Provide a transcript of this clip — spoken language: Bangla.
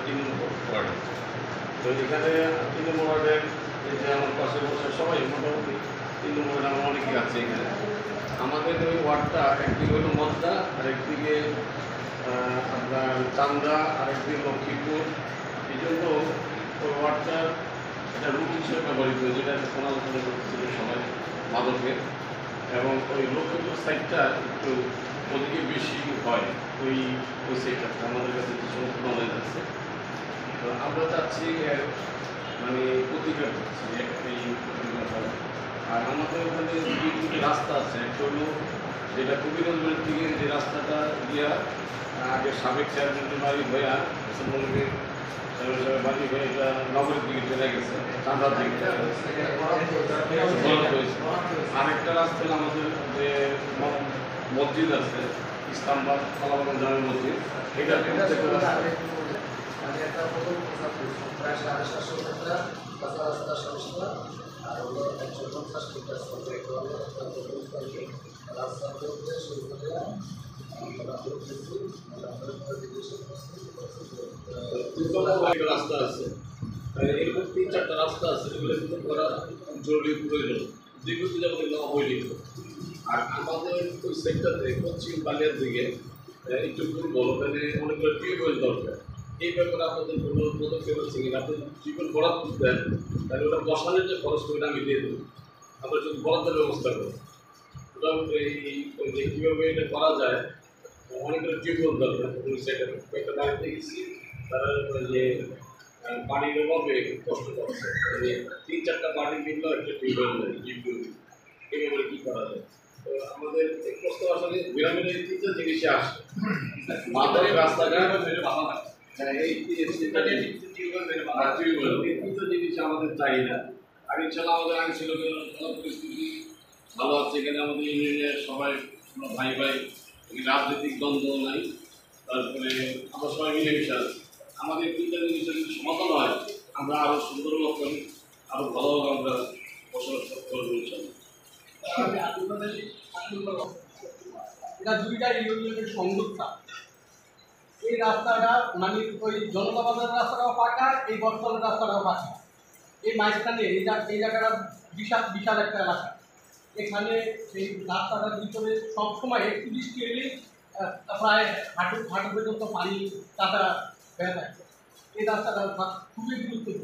3 নম্বর ওয়ার্ডে। তো এখানে 3 নম্বর ওয়ার্ডের এই যে আমার পাশে বসে সবাই মোটামুটি 3 নম্বর ওয়ার্ডে আমরা অনেকেই আছে এখানে। আমাদের ওই ওয়ার্ডটা একদিকে হলো মদ্দা, আরেকদিকে আপনার চান্দা, আরেকদিকে লক্ষ্মীপুর। এই জন্য ওই ওয়ার্ডটা একটা রুট হিসেবে ব্যবহৃত হয়, যেটা সমালোচনা করতেছিল সবাই মাদকের। এবং ওই লক্ষ্মীপুর সাইডটা একটু ওদিকে বেশি হয়, ওই ওই সাইডটা আমাদের কাছে যে সমস্ত নলেজ আছে। তো আমরা চাচ্ছি মানে প্রতিকার করছি এই প্রতিকারটা। আর আমাদের ওখানে দুটি রাস্তা আছে, একটা হলো যেটা কবিরগঞ্জের দিকে যে রাস্তাটা দিয়া আগে সাবেক চেয়ারম্যানের বাড়ি হইয়া মুসলমানকে চেয়ারম্যান বাড়ি হয়ে এটা নগরের দিকে চলে গেছে, চাঁদার দিকে আরেকটা রাস্তা হলো আমাদের যে মসজিদ আছে ইসলামবাদ কালাবাগান জামে মসজিদ, এটা প্রায় 750 টাকা কাঁচা রাস্তার সমস্যা। আর হলো 150 মিটার রাস্তার মধ্যে শুরু করে রাস্তা আছে, এরকম 3-4টা রাস্তা আছে, এগুলো কিন্তু করা জরুরি প্রয়োজন, যেগুলো যেমন অবৈধ। আর আমাদের ওই সেক্টরতে পশ্চিম বালিয়ার দিকে একটু দুর্বল, ওখানে অনেকগুলো টিউবওয়েল দরকার। এই ব্যাপারে আপনাদের কোনো পদক্ষেপ হচ্ছে কিনা? আপনি টিউবওয়েল বরাদ দেন, তাহলে ওটা বসানোর যে খরচ করে আমি দিয়ে দেবো, আমরা যদি বরাদ্দের ব্যবস্থা করি। ওটা এই কীভাবে এটা করা যায়, অনেকগুলো টিউবওয়েল দরকার। সেটা একটা বাড়িতে গেছি, তারা যে পানির অভাবে কষ্ট পাচ্ছে, 3-4টা বাড়ি মিললেও একটা টিউবওয়েল নেই, এইভাবে কী করা যায়? তো আমাদের এই প্রশ্ন আসলে গ্রামের এই 3টা জিনিসে আসে, মাথায় রাস্তাঘাট, এই 3টা জিনিস আমাদের চাহিদা। আর ইনশাল্লাহ আমাদের আগে ছিল পরিস্থিতি ভালো আছে, এখানে আমাদের ইউনিয়নের সবাই ভাই ভাই, রাজনৈতিক দ্বন্দ্ব নাই, তারপরে আমরা সবাই মিলেমিশে আছি। আমাদের 3টা জিনিসের যদি সমাধান হয়, আমরা আরও সুন্দর মতন আরও ভালোভাবে আমরা বসবাস করবো ইনশাল্লাহ। এটা 2টা ইউনিয়নের সংযোগটা। এই রাস্তাটা মানে ওই জনতা বাজারের রাস্তাটাও পাকা, এই বর্তমানের রাস্তাটাও পাকা। এই মাঝখানে এই জায়গাটা বিশাল বিশাল একটা এলাকা। এখানে এই রাস্তাটার ভিতরে সবসময় একটু বৃষ্টি এলে প্রায় হাঁটু পর্যন্ত পানি কাদা হয়ে থাকে। এই রাস্তাটা খুবই গুরুত্বপূর্ণ।